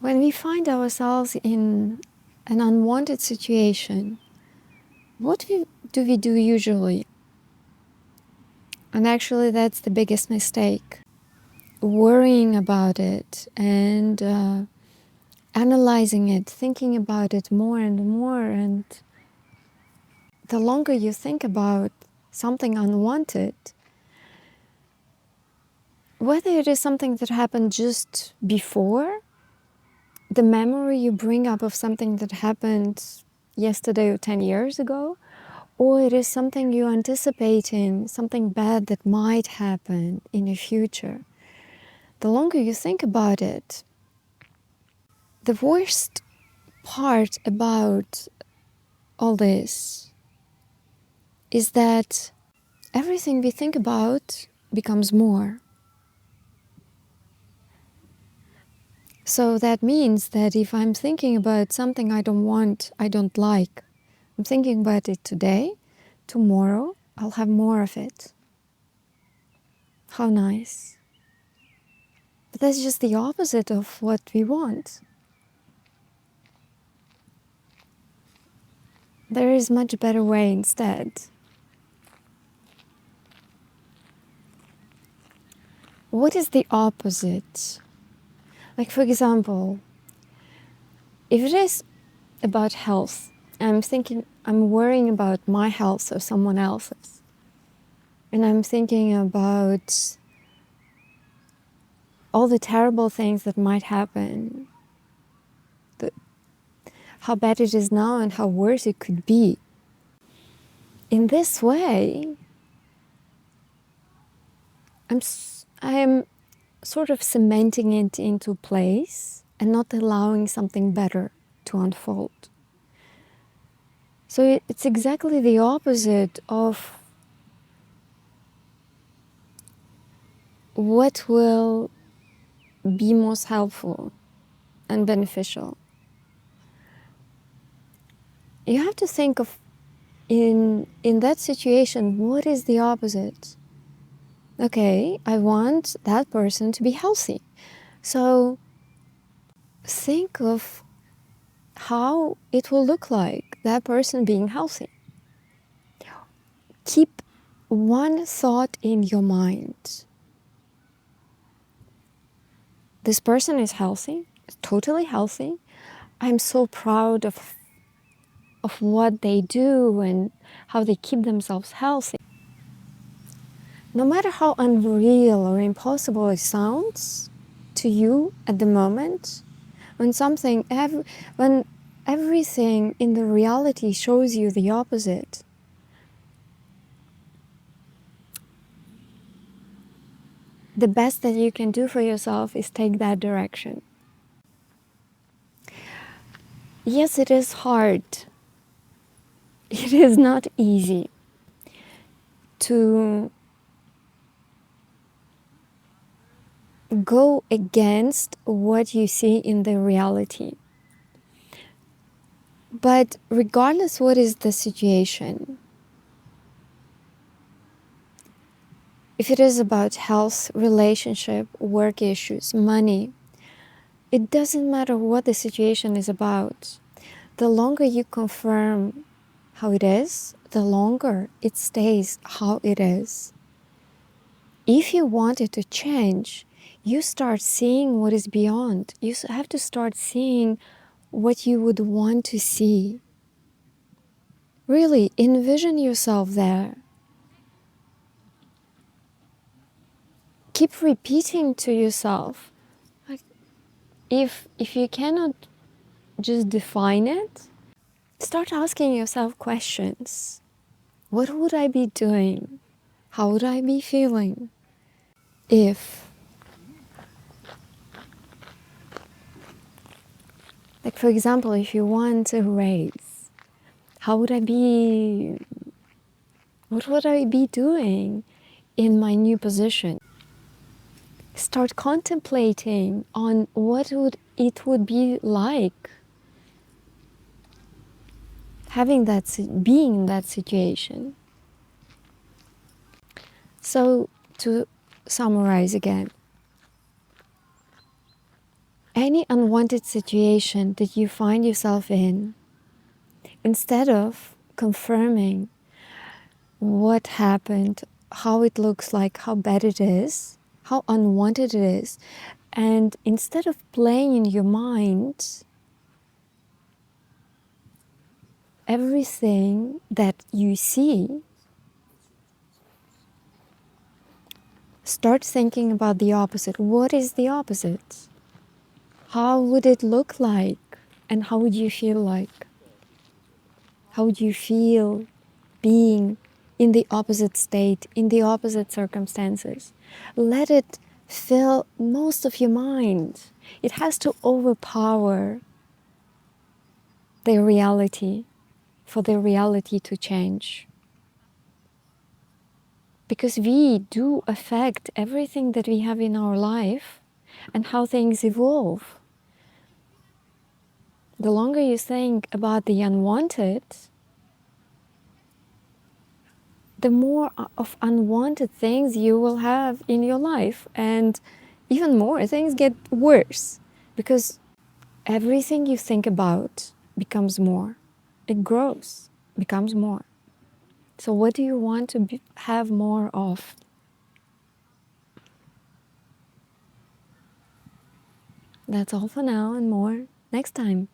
When we find ourselves in an unwanted situation, do we do usually? And actually, that's the biggest mistake. Worrying about it and analyzing it, thinking about it more and more. And the longer you think about something unwanted, whether it is something that happened just before, the memory you bring up of something that happened yesterday or 10 years ago, or it is something you're anticipating, something bad that might happen in the future. The longer you think about it, the worst part about all this is that everything we think about becomes more. So that means that if I'm thinking about something I don't want, I don't like, I'm thinking about it today, tomorrow I'll have more of it. How nice. But that's just the opposite of what we want. There is a much better way instead. What is the opposite? Like, for example, if it is about health, I'm worrying about my health or someone else's, and I'm thinking about all the terrible things that might happen, how bad it is now and how worse it could be. In this way, I am sort of cementing it into place and not allowing something better to unfold. So it's exactly the opposite of what will be most helpful and beneficial. You have to think of, in that situation, what is the opposite? Okay, I want that person to be healthy. So think of how it will look like, that person being healthy. Keep one thought in your mind. This person is healthy, totally healthy. I'm so proud of what they do and how they keep themselves healthy. No matter how unreal or impossible it sounds to you at the moment, when everything in the reality shows you the opposite, the best that you can do for yourself is take that direction. Yes, it is hard. It is not easy to go against what you see in the reality. But regardless what is the situation, if it is about health, relationship, work issues, money, it doesn't matter what the situation is about. The longer you confirm how it is, the longer it stays how it is. If you want it to change, you start seeing what is beyond. You have to start seeing what you would want to see. Really, envision yourself there. Keep repeating to yourself. Like, if you cannot just define it, start asking yourself questions. What would I be doing? How would I be feeling if, like, for example, if you want a raise, what would I be doing in my new position? Start contemplating on what it would be like being in that situation. So, to summarize again, Any unwanted situation that you find yourself in, instead of confirming what happened, how it looks like, how bad it is, how unwanted it is, and instead of playing in your mind everything that you see, start thinking about the opposite. What is the opposite? How would it look like? And how would you feel like? How would you feel being in the opposite state, in the opposite circumstances? Let it fill most of your mind. It has to overpower the reality for the reality to change. Because we do affect everything that we have in our life and how things evolve. The longer you think about the unwanted, the more of unwanted things you will have in your life, and even more things get worse, because everything you think about becomes more. It grows, becomes more. So what do you want to have more of? That's all for now, and more next time.